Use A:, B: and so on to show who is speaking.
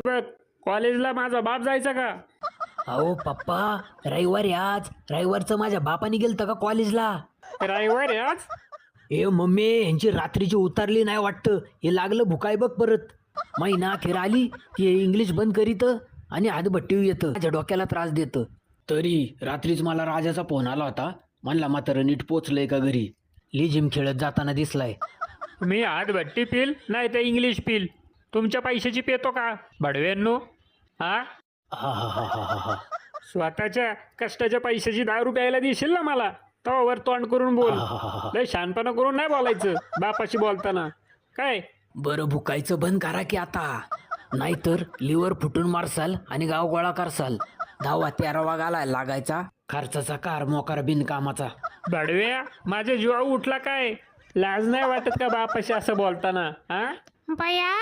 A: दीपक, कॉलेजला माझा बाप जायचा का?
B: अहो पप्पा, रविवारी आज रविवारचं माझ्या बापाने गेलतं का कॉलेजला?
A: रविवार आहे आज.
B: ए मम्मी, यांची रात्रीची उतारली नाही वाटतं. हे लागलं भुकाय बघ परत. महिना अखेर आली की हे इंग्लिश बंद करीत आणि हातभट्टी येतं, माझ्या डोक्याला त्रास देतं. तरी रात्रीच मला राजाचा फोन आला होता. म्हणला म्हातारं नीट पोचलंय का घरी. लिजिम खेळत जाताना दिसलाय.
A: मी हातभट्टी पिल नाही तर इंग्लिश पिल, तुमच्या पैशाची पेतो का बडव्यांनो? हा,
B: हा हा हा हा हा हा.
A: स्वतःच्या कष्टाच्या पैशाची दारू प्यायला देशील ना मला, तवावर तोंड करून बोल. लय शहाणपणा करून नाही बोलायचं बापाशी बोलताना. काय
B: बरं भुकायचं बंद करा की आता, नाहीतर लिव्हर फुटून मारसाल आणि गाव गोळा करसाल. 10-13 घालायला लागायचा, खर्चाचा कार मोकार बिनकामाचा.
A: बडव्या, माझ्या जीवा उठला काय? लाज नाही वाटत का बापाशी असं बोलताना? हा,
C: बया